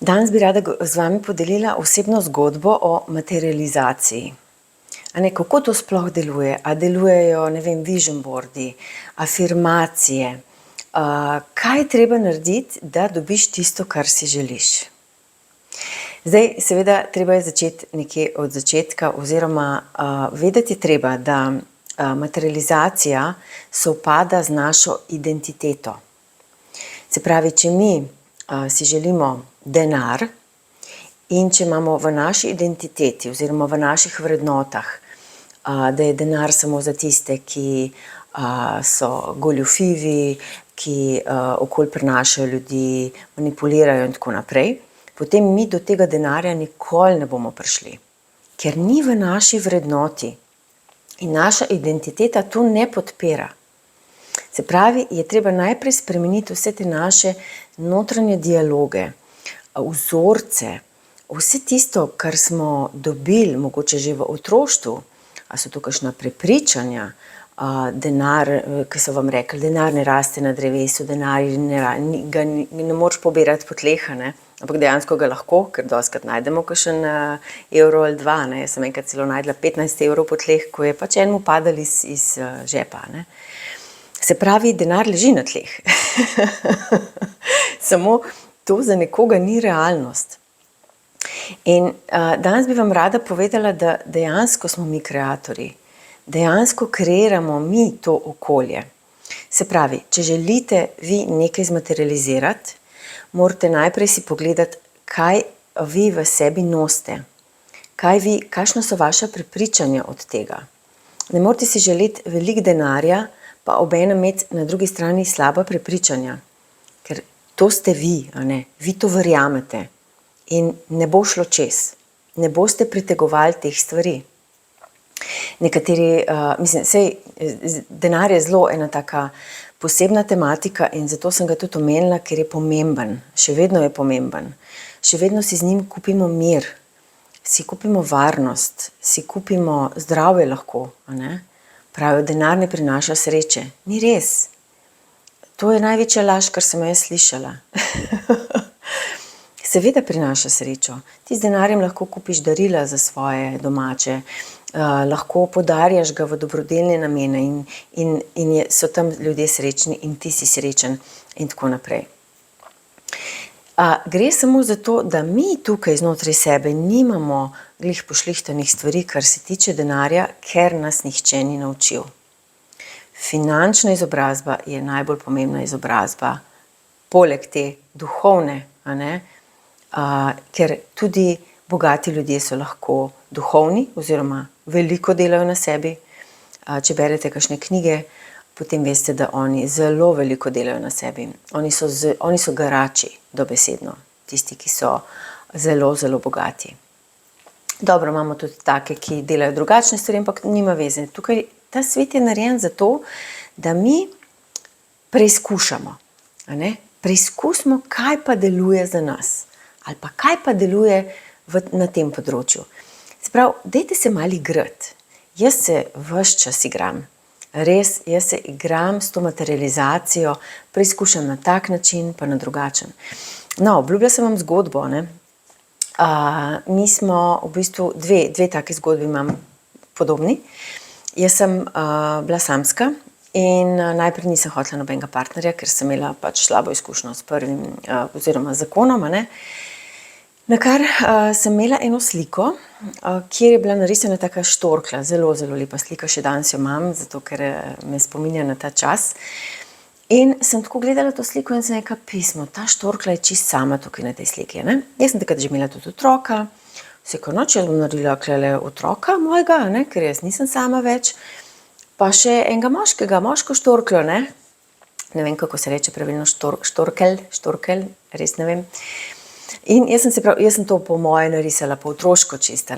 Danes bi rada z vami podelila osebno zgodbo o materializaciji. Kako to sploh deluje? A delujejo, vision boardi, afirmacije? Kaj je treba narediti, da dobiš tisto, kar si želiš? Zdaj, seveda, treba je začeti nekje od začetka, oziroma vedeti je treba, da materializacija sovpada z našo identiteto. Se pravi, če mi si želimo denar in če imamo v naši identiteti oziroma v naših vrednotah, da je denar samo za tiste, ki so goljufivi, ki okoli prinašajo ljudi, manipulirajo in tako naprej, potem mi do tega denarja nikoli ne bomo prišli, ker ni v naši vrednoti in naša identiteta to ne podpira. Se pravi, je treba najprej spremeniti vse te naše notranje dialoge, vzorce, vse tisto, kar smo dobili, mogoče že v otroštvu, a so to kakšna prepričanja, denar, ki so vam rekli, denar ne raste na drevesu, denar ga ne moreš pobirati po tleh, ampak dejansko ga lahko, ker dostikrat najdemo kakšen evro ali dva, Jaz sem enkrat celo najdla 15 evrov po tleh, ko je pač enemu padal iz žepa, Se pravi, denar leži na tleh. Samo to za nekoga ni realnost. In danes bi vam rada povedala, da dejansko smo mi kreatorji. Dejansko kreiramo mi to okolje. Se pravi, če želite vi nekaj zmaterializirati, morate najprej si pogledati, kaj vi v sebi nosite. Kakšna so vaša prepričanja od tega. Ne morate si želeti veliko denarja, pa obenem imeti na drugi strani slaba prepričanja. Ker to ste vi, Vi to verjamete. In ne bo šlo čez. Ne boste pritegovali teh stvari. Nekateri, denar je zelo ena taka posebna tematika in zato sem ga tudi omenila, ker je pomemben. Še vedno je pomemben. Še vedno si z njim kupimo mir. Si kupimo varnost. Si kupimo zdravje lahko, Pravijo, denar ne prinaša sreče. Ni res. To je največja laž, kar sem jaz slišala. Seveda prinaša srečo. Ti z denarjem lahko kupiš darila za svoje domače, lahko podarjaš ga v dobrodelne namene in so tam ljudje srečni in ti si srečen in tako naprej. Gre samo za to, da mi tukaj znotraj sebe nimamo glih pošlihtanih stvari, kar se tiče denarja, ker nas nihče ni naučil. Finančna izobrazba je najbolj pomembna izobrazba, poleg te duhovne, ker tudi bogati ljudje so lahko duhovni oziroma veliko delajo na sebi. Če berete kakšne knjige, potem veste, da oni zelo veliko delajo na sebi. Oni so garači, dobesedno, tisti, ki so zelo, zelo bogati. Dobro, imamo tudi take, ki delajo drugačne stvari, ampak nima veze. Tukaj ta svet je narejen zato, da mi preizkušamo. Preizkusimo, kaj pa deluje za nas. Ali pa kaj pa deluje na tem področju. Se pravi, dajte se malo igrati. Jaz se ves čas igram. Res, jaz se igram s to materializacijo, preizkušam na tak način, pa na drugačen. Obljubila sem vam zgodbo, Mi smo v bistvu dve take zgodbi imam podobni. Jaz sem bila samska in najprej nisem hotela nobenega partnerja, ker sem imela pač slabo izkušnjo s prvim oziroma zakonom, Nakar sem imela eno sliko, kjer je bila narisana taka štorklja, zelo, zelo lepa slika, še danes jo imam, zato ker me spominja na ta čas. In sem tako gledala to sliko in sem rekla, pismo, ta štorklja je čisto sama tukaj na tej sliki. Jaz sem takrat že imela tudi otroka, jaz bom naredila klele otroka mojega, ker jaz nisem sama več, pa še enega moško štorkljo, Ne vem, kako se reče pravilno, štorkelj, res ne vem. In jaz sem to po moje narisala, po otroško čisto,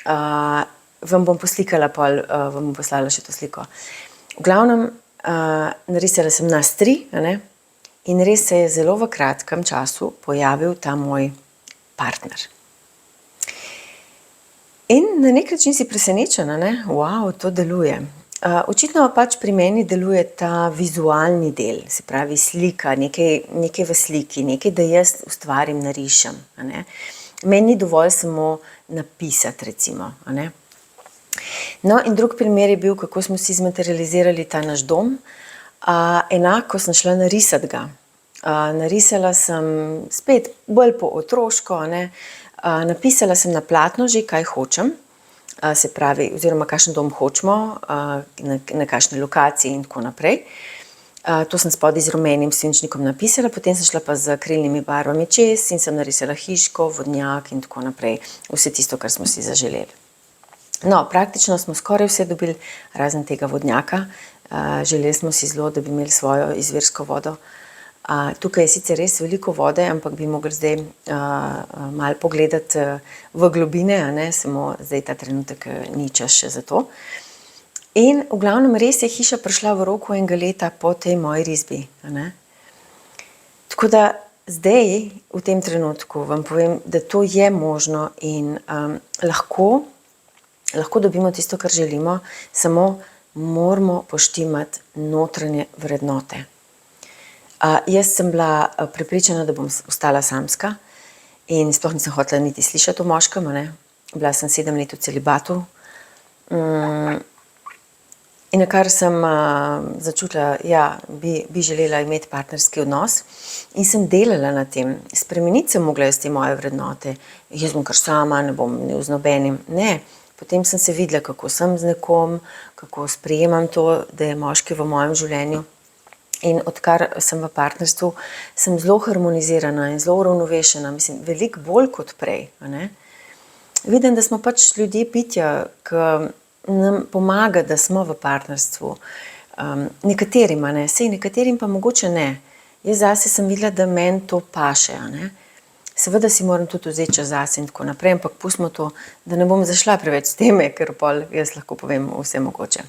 Vam bom poslikala, vam bom poslala še to sliko. V glavnem, narisala sem nas 3, in res se je zelo v kratkem času pojavil ta moj partner. In na nek način si presenečena, Wow, to deluje. Očitno pač pri meni deluje ta vizualni del, se pravi slika, nekaj v sliki, nekaj, da jaz ustvarim, narišem. Meni ni dovolj samo napisati, recimo. No, in drug primer je bil, kako smo si zmaterializirali ta naš dom. Enako sem šla narisati ga. Narisala sem spet bolj po otroško, napisala sem na platno že, kaj hočem, se pravi, oziroma kakšen dom hočemo, na kakšni lokaciji in tako naprej. To sem spodaj z rumenim svinčnikom napisala, potem sem šla pa z akrilnimi barvami čez in sem narisala hiško, vodnjak in tako naprej. Vse tisto, kar smo si zaželeli. No, praktično smo skoraj vse dobili, razen tega vodnjaka. Želeli smo si zelo, da bi imeli svojo izvirsko vodo. Tukaj je sicer res veliko vode, ampak bi mogli zdaj malo pogledati v globine, samo zdaj ta trenutek ni čas še za to. In v glavnem res je hiša prišla v roku enega leta po tej moji risbi. Tako da zdaj, v tem trenutku, vam povem, da to je možno in lahko dobimo tisto, kar želimo, samo moramo poštimati notranje vrednote. Jaz sem bila prepričana, da bom ostala samska in sploh nisem hotela niti slišati o moškem. Bila sem 7 let v celibatu. In nakar sem začutila, bi želela imeti partnerski odnos in sem delala na tem. Spremeniti sem mogla jaz te moje vrednote. Jaz bom kar sama, ne bom z nobenim. Ne. Potem sem se videla, kako sem z nekom, kako sprejemam to, da je moški v mojem življenju. In odkar sem v partnerstvu, sem zelo harmonizirana in zelo uravnovešena. Mislim, veliko bolj kot prej. Vidim, da smo pač ljudje bitja, ki nam pomaga, da smo v partnerstvu. Nekaterim, sej nekaterim pa mogoče ne. Jaz zase sem videla, da meni to paše. Seveda si moram tudi vzeti čas zase in tako naprej, ampak pustimo to, da ne bom zašla preveč s teme, ker pol jaz lahko povem vse mogoče.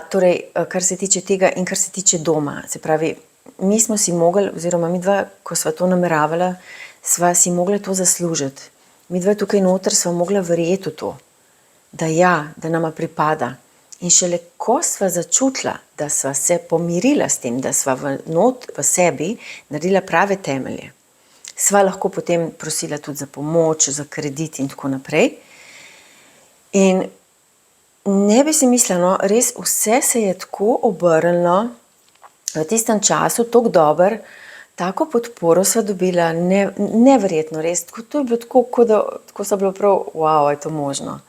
Torej, kar se tiče tega in kar se tiče doma, se pravi, mi smo si mogli, oziroma mi dva, ko sva to nameravala, sva si mogla to zaslužiti. Mi dva tukaj noter sva mogla verjeti v to, da nama pripada. In šele ko sva začutila, da sva se pomirila s tem, da sva v sebi naredila prave temelje, sva lahko potem prosila tudi za pomoč, za kredit in tako naprej. In ne bi si mislila, res vse se je tako obrnilo v tistem času, tako dobro, tako podporo sva dobila, neverjetno res. To je bilo tako so bilo prav, wow, je to možno.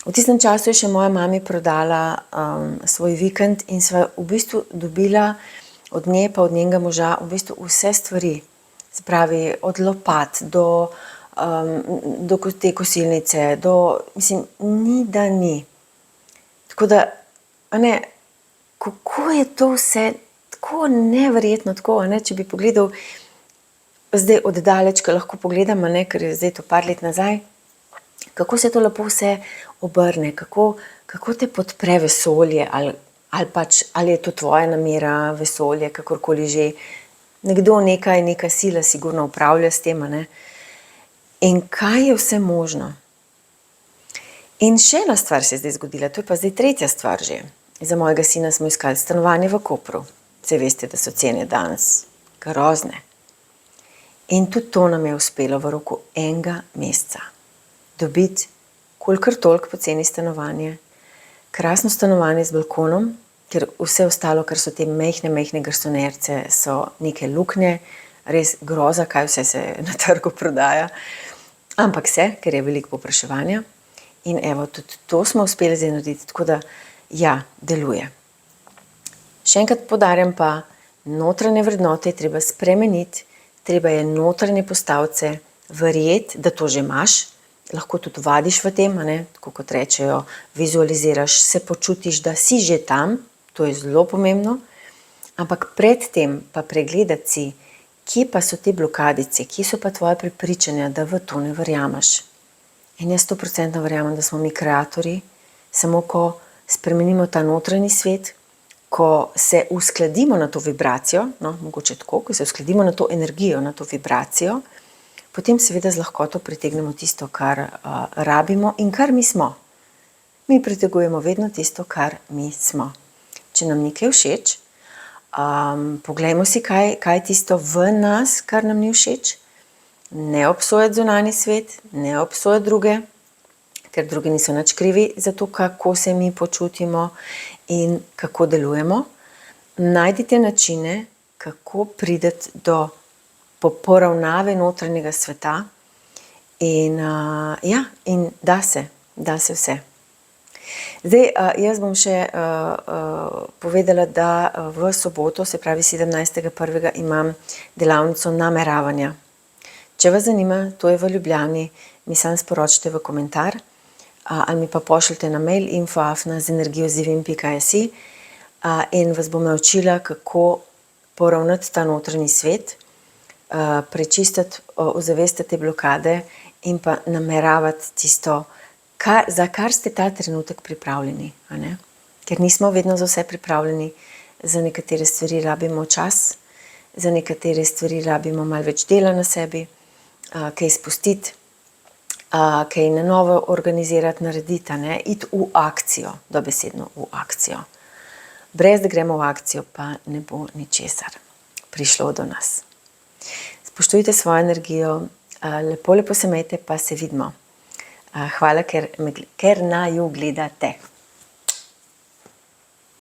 V tistem času je še moja mami prodala svoj vikend in sva v bistvu dobila od nje pa od njenega moža v bistvu vse stvari. Se pravi, od lopat do te kosilnice, mislim, ni da ni. Tako da, kako je to vse tako neverjetno, tako, če bi pogledal zdaj oddaleč, ko lahko pogledam, ker je zdaj to par let nazaj, kako se to lepo vse obrne, kako te podpre vesolje, ali je to tvoja namera, vesolje, kakorkoli že. Nekdo neka sila sigurno upravlja s tem, In kaj je vse možno? In še ena stvar se je zdaj zgodila, to je pa zdaj tretja stvar že. Za mojega sina smo iskali stanovanje v Kopru. Saj veste, da so cene danes grozne. In tudi to nam je uspelo v roku enega meseca. Dobiti kolikor toliko poceni stanovanje, krasno stanovanje z balkonom, ker vse ostalo, kar so te majhne garsonjerce, so neke luknje, res groza, kaj vse se na trgu prodaja. Ampak ker je veliko povpraševanja. In evo, tudi to smo uspeli zdaj narediti, tako da, deluje. Še enkrat poudarjam pa, notranje vrednote je treba spremeniti, treba je notranje postavce verjeti, da to že imaš, lahko tudi vadiš v tem, tako kot rečejo, vizualiziraš, se počutiš, da si že tam, to je zelo pomembno, ampak pred tem pa pregledati si, kje pa so te blokadice, kje so pa tvoje prepričanja, da v to ne verjameš. In jaz 100% verjamem, da smo mi kreatorji, samo ko spremenimo ta notranji svet, ko se uskladimo na to vibracijo, mogoče tako, ko se uskladimo na to energijo, na to vibracijo, potem seveda z lahkoto pritegnemo tisto, kar rabimo in kar mi smo. Mi pritegujemo vedno tisto, kar mi smo. Če nam nekaj všeč, poglejmo si, kaj je tisto v nas, kar nam ni všeč. Ne obsojati zunanji svet, ne obsojati druge, ker drugi niso nič krivi za to, kako se mi počutimo in kako delujemo. Najdite načine, kako prideti do poravnave notranjega sveta in da se vse. Zdaj, jaz bom še povedala, da v soboto, se pravi 17.1. imam delavnico nameravanja. Če vas zanima, to je v Ljubljani, mi samo sporočite v komentar ali mi pa pošljite na mail info@zenergiozivim.si in vas bom naučila, kako poravnati ta notranji svet, prečistiti, ozavestiti te blokade in pa nameravati tisto, za kar ste ta trenutek pripravljeni. A ne? Ker nismo vedno za vse pripravljeni, za nekatere stvari rabimo čas, za nekatere stvari rabimo malo več dela na sebi, kaj spustiti, kaj na novo organizirati, narediti, iti v akcijo, dobesedno v akcijo. Brez da gremo v akcijo, pa ne bo ničesar prišlo do nas. Spoštujte svojo energijo, lepo se imejte, pa se vidimo. Hvala, ker naju gledate.